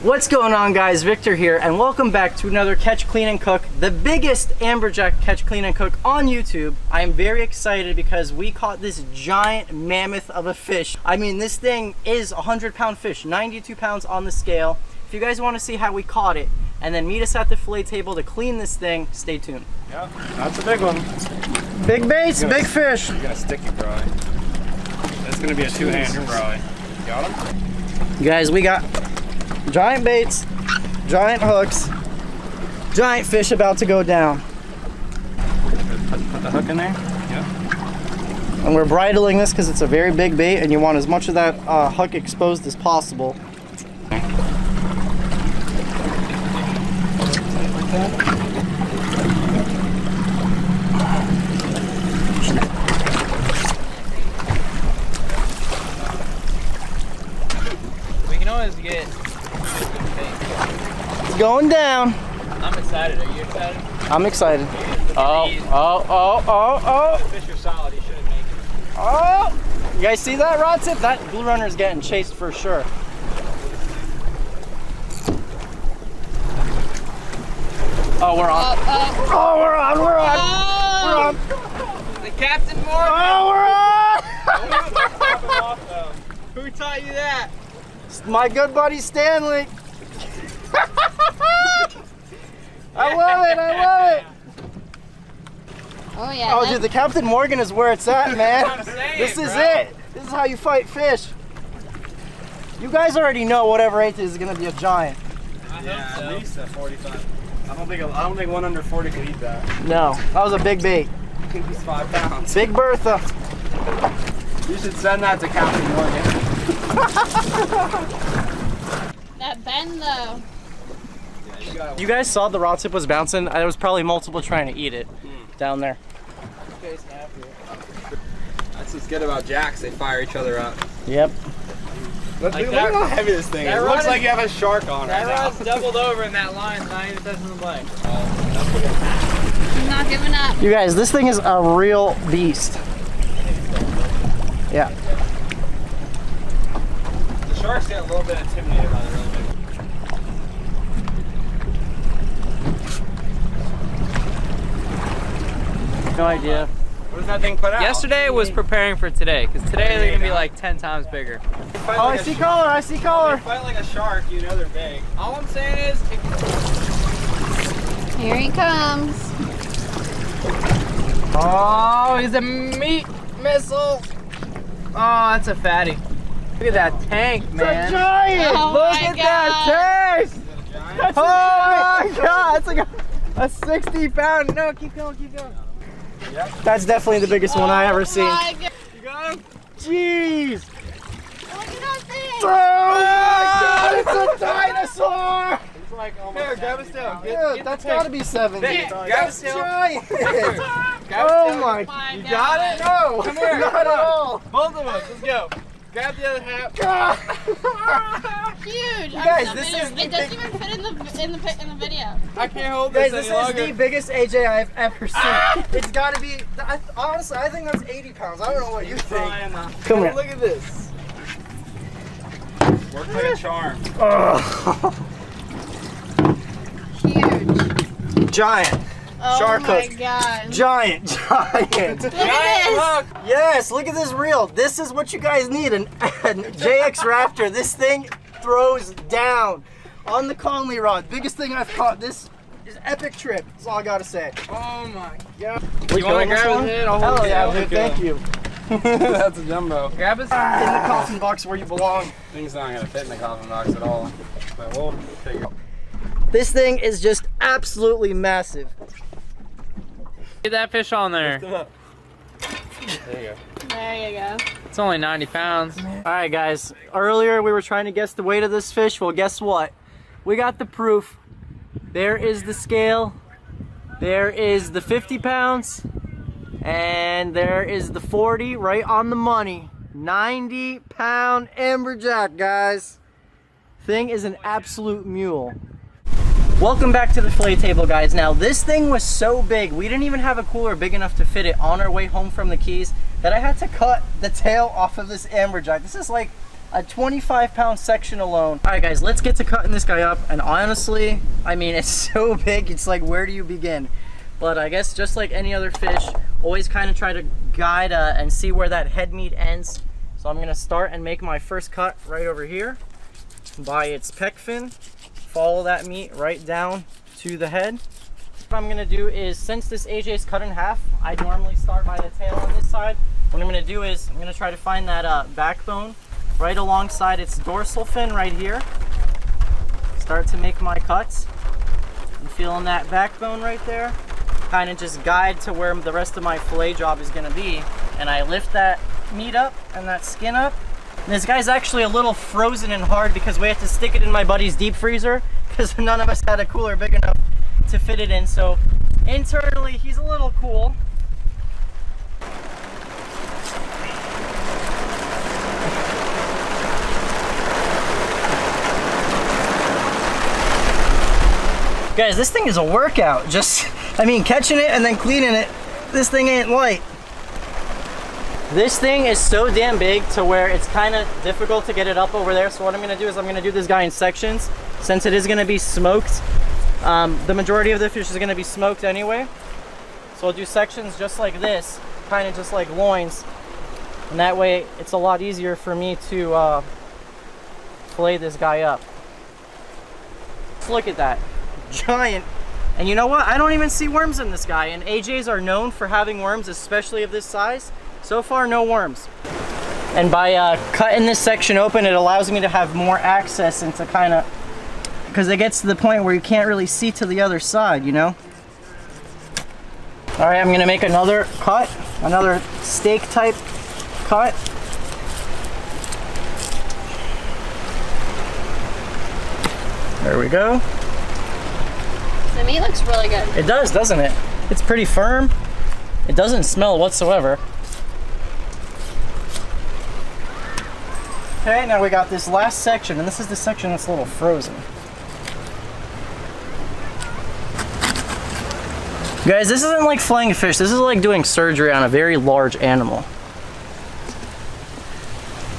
What's going on, guys? Victor here, and welcome back to another Catch, Clean, and Cook, the biggest amberjack catch, clean, and cook on YouTube. I am very excited because we caught this giant mammoth of a fish. I mean, this thing is a 100-pound fish, 92 pounds on the scale. If you guys want to see how we caught it, and then meet us at the fillet table to clean this thing, stay tuned. Yep, that's a big one. Big baits, big fish. You got a sticky fry. That's gonna be a two-hander fry. Got him? You guys, we got giant baits, giant hooks, giant fish about to go down. Put the hook in there. Yep. And we're bridling this because it's a very big bait and you want as much of that hook exposed as possible. We can always get It's going down. I'm excited. Are you excited? I'm excited. Oh, Oh. The fish are solid. He shouldn't make it. Oh! You guys see that rod tip? That blue runner is getting chased for sure. Oh, we're on. Oh, we're on. We're on. We're on. The Captain Morgan. Oh, we're on. Who taught you that? My good buddy Stanley. I love it. I love it. Oh yeah. Oh, dude, the Captain Morgan is where it's at, man. I'm saying, This is bro. it. This is how you fight fish. You guys already know whatever ate this is gonna be a giant. Yeah, at least a 45. I don't think one under 40 could eat that. No, that was a big bait. I think he's 5 pounds. Big Bertha. You should send that to Captain Morgan. That bend though. You guys saw the rod tip was bouncing. I was probably multiple trying to eat it down there. That's what's good about jacks. They fire each other up. Yep. Look Like at that- how heavy this thing is. that It looks rod like is- you have a shark on That right now. rod's doubled over in that line. Not even touching the blade. I'm not giving up. You guys, this thing is a real beast. Yeah. The sharks get a little bit intimidated by the really big. No idea. What does that thing put out? Yesterday was preparing for today, because today they're gonna be like 10 times bigger. Oh, I see color. I see color. Fight like a shark, you know they're big. All I'm saying is, Here he comes. oh, he's a meat missile. Oh, that's a fatty. Look at that tank, man. giant. Oh Look my at that tank. That's Oh my giant. god, it's like a 60-pound. No, keep going, keep going. That's definitely the biggest one I ever seen. My God. You got him? Jeez. Look at that thing. Oh my god, it's a dinosaur. It's like almost Here, grab his tail. Dude, that's gotta be 70. Vic, grab That's his tail. giant. Grab his Oh tail. my. My You God. got it? No, Come here, not at all. Both of us, let's go. Grab the other half. Huge. guys, I'm this video. is the It doesn't even fit in the video. I can't hold Guys, this this any is the longer. biggest AJ I've ever seen. It's gotta be, honestly, I think that's 80 pounds. I don't know what you think. Come here. Look at this. works like a charm. Huge. Giant. Oh Shark my hook. God. Giant. Look at this. Look. Yes, look at this reel. This is what you guys need. An JX Raptor. This thing throws down on the Conley rod. Biggest thing I've caught. This is epic trip. That's all I gotta say. Oh my god. You wanna grab his head? I'll hold Hell it. yeah, I'll dude. pick it Thank you. That's a jumbo. Grab his In the coffin box where you belong. Thing's not gonna fit in the coffin box at all. But we'll figure. This thing is just absolutely massive. Get that fish on there. There you go. There you go. It's only 90 pounds. All right, guys. Earlier we were trying to guess the weight of this fish. Well, guess what? We got the proof. There is the scale. There is the 50 pounds. And there is the 40 right on the money. 90-pound amberjack, guys. Thing is an absolute mule. Welcome back to the fillet table, guys. Now, this thing was so big, we didn't even have a cooler big enough to fit it on our way home from the Keys, that I had to cut the tail off of this amberjack. This is like a 25-pound section alone. All right, guys, let's get to cutting this guy up. And honestly, I mean, it's so big, it's like, where do you begin? But I guess just like any other fish, always kind of try to guide and see where that head meat ends. So I'm gonna start and make my first cut right over here by its pec fin. Follow that meat right down to the head. What I'm gonna do is, since this AJ is cut in half, I normally start by the tail on this side. What I'm gonna do is, I'm gonna try to find that backbone right alongside its dorsal fin right here. Start to make my cuts. I'm feeling that backbone right there. Kind of just guide to where the rest of my fillet job is gonna be. And I lift that meat up and that skin up. And this guy's actually a little frozen and hard because we had to stick it in my buddy's deep freezer because none of us had a cooler big enough to fit it in. So internally, he's a little cool. Guys, this thing is a workout. I mean, catching it and then cleaning it, this thing ain't light. This thing is so damn big to where it's kind of difficult to get it up over there. So what I'm gonna do is I'm gonna do this guy in sections. Since it is gonna be smoked, the majority of the fish is gonna be smoked anyway. So I'll do sections just like this, kind of just like loins. And that way it's a lot easier for me to fillet this guy up. Let's look at that. Giant. And you know what? I don't even see worms in this guy. And AJs are known for having worms, especially of this size. So far, no worms. And by cutting this section open, it allows me to have more access into kind of, because it gets to the point where you can't really see to the other side, you know? All right, I'm gonna make another cut, another steak type cut. There we go. The meat looks really good. It does, doesn't it? It's pretty firm. It doesn't smell whatsoever. Okay, now we got this last section, and this is the section that's a little frozen. Guys, this isn't like filleting a fish. This is like doing surgery on a very large animal.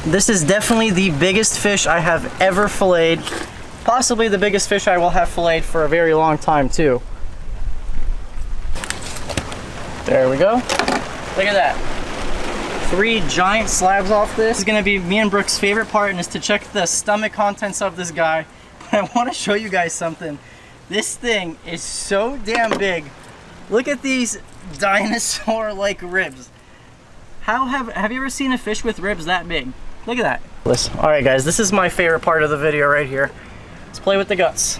This is definitely the biggest fish I have ever filleted. Possibly the biggest fish I will have filleted for a very long time too. There we go. Look at that. 3 giant slabs off this. This is gonna be me and Brooke's favorite part, and is to check the stomach contents of this guy. But I wanna show you guys something. This thing is so damn big. Look at these dinosaur-like ribs. Have you ever seen a fish with ribs that big? Look at that. Listen. All right, guys, this is my favorite part of the video right here. Let's play with the guts.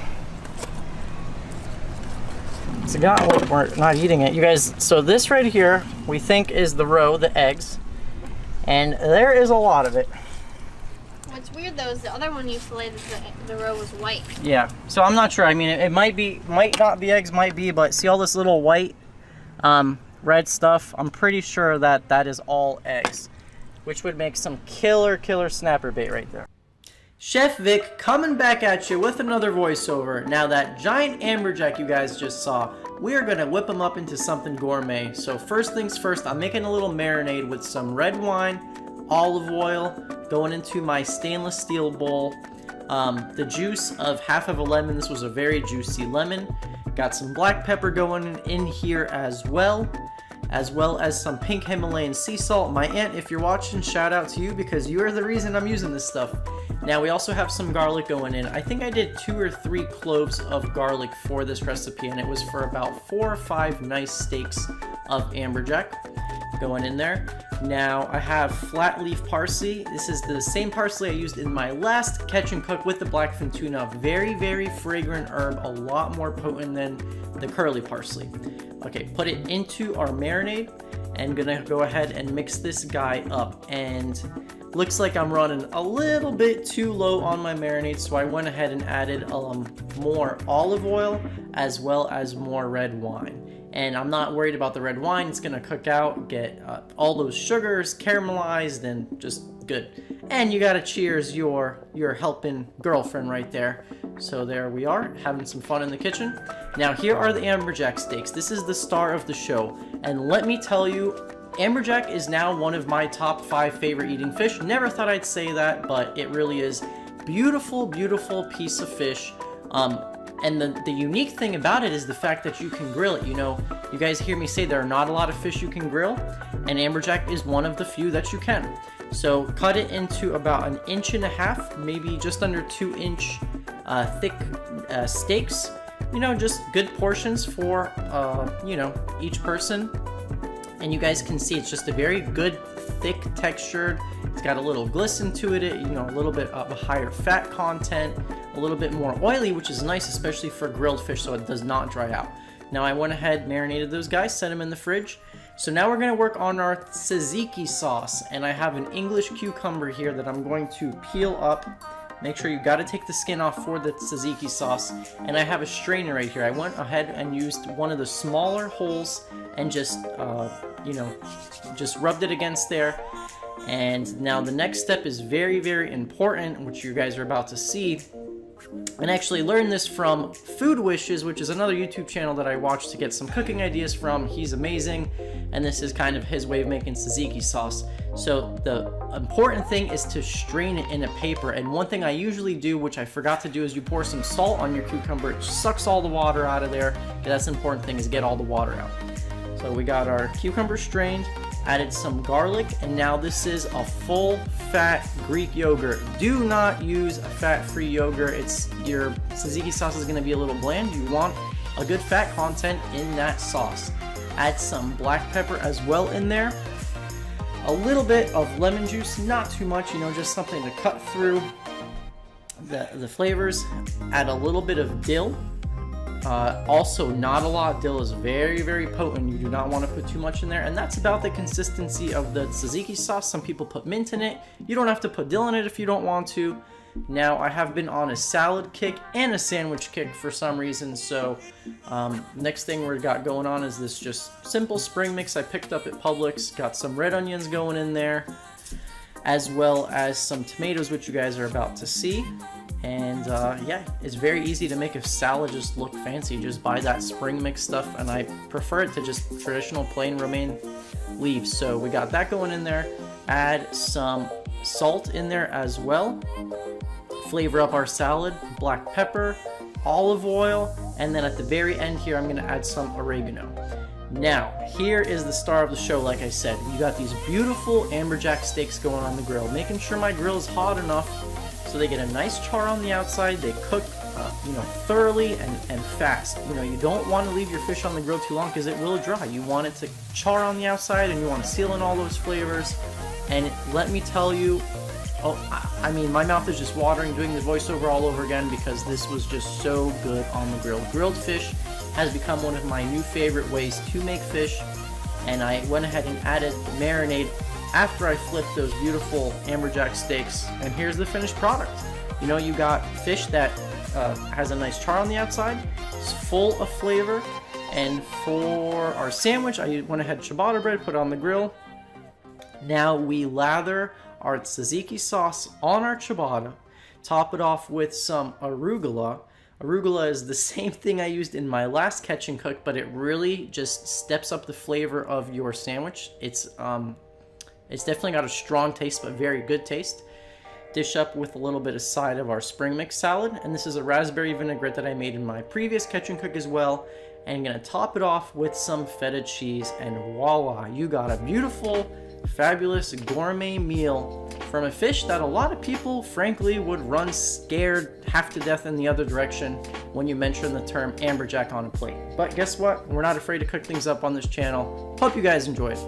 It's a gut. Oh, we're not eating it, you guys. So this right here, we think is the roe, the eggs, and there is a lot of it. What's weird though is the other one you filleted, the roe was white. Yeah. So I'm not sure. I mean, it might not be eggs, might be, but see all this little white, red stuff? I'm pretty sure that that is all eggs, which would make some killer snapper bait right there. Chef Vic coming back at you with another voiceover. Now that giant amberjack you guys just saw, we are gonna whip them up into something gourmet. So first things first, I'm making a little marinade with some red wine, olive oil, going into my stainless steel bowl. The juice of half of a lemon. This was a very juicy lemon. Got some black pepper going in here as well as some pink Himalayan sea salt. My aunt, if you're watching, shout out to you because you are the reason I'm using this stuff. Now we also have some garlic going in. I think I did 2 or 3 cloves of garlic for this recipe, and it was for about 4 or 5 nice steaks of amberjack going in there. Now I have flat leaf parsley. This is the same parsley I used in my last catch and cook with the blackfin tuna. Very fragrant herb, a lot more potent than the curly parsley. Okay, put it into our marinade and gonna go ahead and mix this guy up. And looks like I'm running a little bit too low on my marinade, so I went ahead and added more olive oil as well as more red wine. And I'm not worried about the red wine. It's gonna cook out, get all those sugars caramelized and just good. And you gotta cheers your helping girlfriend right there. So there we are, having some fun in the kitchen. Now here are the amberjack steaks. This is the star of the show. And let me tell you, Amberjack is now one of my top 5 favorite eating fish. Never thought I'd say that, but it really is. Beautiful, beautiful piece of fish. And the unique thing about it is the fact that you can grill it. You know, you guys hear me say there are not a lot of fish you can grill, and amberjack is one of the few that you can. So cut it into about 1.5 inches, maybe just under 2-inch thick steaks. You know, just good portions for, you know, each person. And you guys can see it's just a very good, thick textured. It's got a little glisten to it, you know, a little bit of a higher fat content, a little bit more oily, which is nice, especially for grilled fish, so it does not dry out. Now I went ahead, marinated those guys, set them in the fridge. So now we're gonna work on our tzatziki sauce, and I have an English cucumber here that I'm going to peel up. Make sure you gotta take the skin off for the tzatziki sauce. And I have a strainer right here. I went ahead and used one of the smaller holes and just, you know, just rubbed it against there. And now the next step is very, very important, which you guys are about to see. And I actually learned this from Food Wishes, which is another YouTube channel that I watch to get some cooking ideas from. He's amazing, and this is kind of his way of making tzatziki sauce. So the important thing is to strain it in a paper, and one thing I usually do, which I forgot to do, is you pour some salt on your cucumber. It sucks all the water out of there. That's the important thing, is get all the water out. So we got our cucumber strained, added some garlic, and now this is a full fat Greek yogurt. Do not use a fat-free yogurt. Your tzatziki sauce is going to be a little bland. You want a good fat content in that sauce. Add some black pepper as well in there. A little bit of lemon juice, not too much, you know, just something to cut through the flavors. Add a little bit of dill. Also, not a lot. Dill is very, very potent. You do not want to put too much in there. And that's about the consistency of the tzatziki sauce. Some people put mint in it. You don't have to put dill in it if you don't want to. Now, I have been on a salad kick and a sandwich kick for some reason. So, next thing we got going on is this just simple spring mix I picked up at Publix. Got some red onions going in there, as well as some tomatoes, which you guys are about to see. And yeah, it's very easy to make a salad just look fancy. Just buy that spring mix stuff, and I prefer it to just traditional plain romaine leaves. So we got that going in there. Add some salt in there as well. Flavor up our salad, black pepper, olive oil, and then at the very end here, I'm gonna add some oregano. Now, here is the star of the show, like I said. You got these beautiful amberjack steaks going on the grill. Making sure my grill is hot enough so they get a nice char on the outside. They cook, you know, thoroughly and fast. You know, you don't want to leave your fish on the grill too long because it will dry. You want it to char on the outside, and you want to seal in all those flavors. And let me tell you, I mean, my mouth is just watering doing the voiceover all over again because this was just so good on the grill. Grilled fish has become one of my new favorite ways to make fish, and I went ahead and added the marinade after I flipped those beautiful amberjack steaks. And here's the finished product. You know, you got fish that has a nice char on the outside, it's full of flavor. And for our sandwich, I went ahead ciabatta bread, put it on the grill. Now we lather our tzatziki sauce on our ciabatta, top it off with some arugula. Arugula is the same thing I used in my last Catch and Cook, but it really just steps up the flavor of your sandwich. It's definitely got a strong taste, but very good taste. Dish up with a little bit of side of our spring mix salad, and this is a raspberry vinaigrette that I made in my previous Catch and Cook as well. And I'm gonna top it off with some feta cheese, and voila, you got a beautiful, fabulous gourmet meal from a fish that a lot of people, frankly, would run scared half to death in the other direction when you mention the term amberjack on a plate. But guess what? We're not afraid to cook things up on this channel. Hope you guys enjoyed.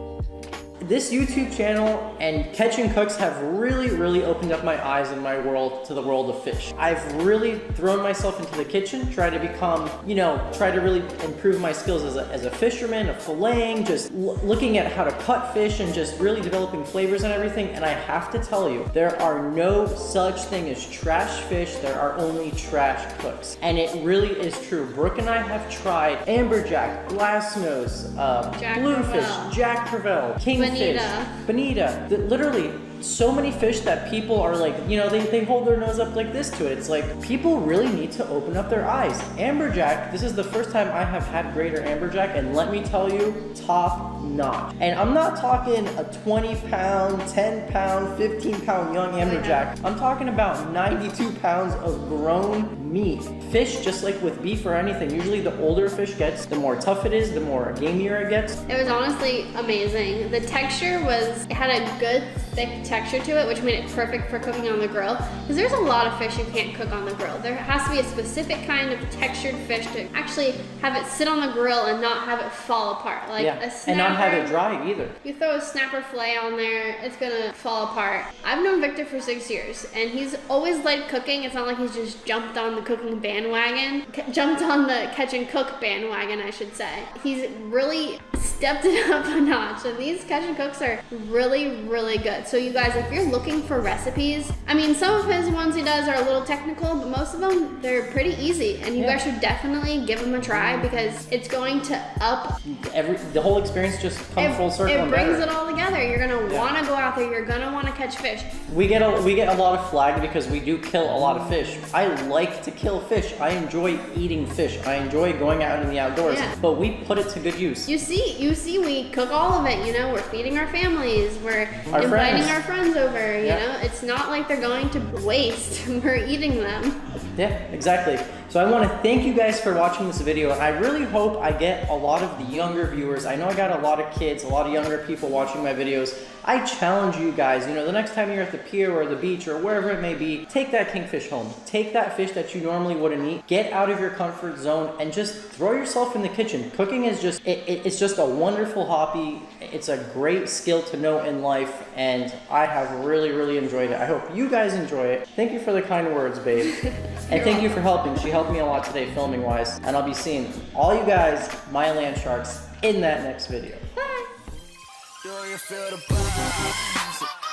This YouTube channel and Catch and Cooks have really opened up my eyes and my world to the world of fish. I've really thrown myself into the kitchen, try to become, you know, try to really improve my skills as a fisherman, of filleting, just looking at how to cut fish and just really developing flavors and everything. And I have to tell you, there are no such thing as trash fish, there are only trash cooks. And it really is true. Brooke and I have tried amberjack, glassnose, bluefish, Jack Crevalle, kingfish, bonita. Literally, so many fish that people are like, you know, they hold their nose up like this to it. It's like, people really need to open up their eyes. Amberjack, this is the first time I have had greater amberjack, and let me tell you, top notch. And I'm not talking a 20 pound, 10 pound, 15 pound young amberjack. I'm talking about 92 pounds of grown meat. Fish, just like with beef or anything, usually the older fish gets, the more tough it is, the more gamier it gets. It was honestly amazing. The texture it had a good thick texture to it, which made it perfect for cooking on the grill. Because there's a lot of fish you can't cook on the grill. There has to be a specific kind of textured fish to actually have it sit on the grill and not have it fall apart. Like a snapper. And not have it dry either. You throw a snapper fillet on there, it's gonna fall apart. I've known Victor for 6 years, and he's always liked cooking. It's not like he's just jumped on the cooking bandwagon, jumped on the catch and cook bandwagon, I should say. He's really stepped it up a notch, and these catch and cooks are really, really good. So you guys, if you're looking for recipes, I mean, some of his ones he does are a little technical, but most of them, they're pretty easy, and you guys should definitely give them a try because it's going to up the whole experience. Just come full circle. It brings it all together. You're gonna want to go out there. You're gonna want to catch fish. We get a lot of flag because we do kill a lot of fish. I like to kill fish. I enjoy eating fish. I enjoy going out in the outdoors. Yeah. But we put it to good use. You see, we cook all of it. You know, we're feeding our families. We're Our inviting friends. our friends over. You Yeah. know, it's not like they're going to waste. We're eating them. Yeah, exactly. So I want to thank you guys for watching this video, and I really hope I get a lot of the younger viewers. I know I got a lot of kids, a lot of younger people watching my videos. I challenge you guys, you know, the next time you're at the pier or the beach or wherever it may be, take that kingfish home. Take that fish that you normally wouldn't eat, get out of your comfort zone, and just throw yourself in the kitchen. Cooking is just, it's just a wonderful hobby. It's a great skill to know in life, and I have really, really enjoyed it. I hope you guys enjoy it. Thank you for the kind words, babe. And thank you for helping. She helped me a lot today filming wise, and I'll be seeing all you guys, my land sharks, in that next video. Bye. Do you feel the vibes?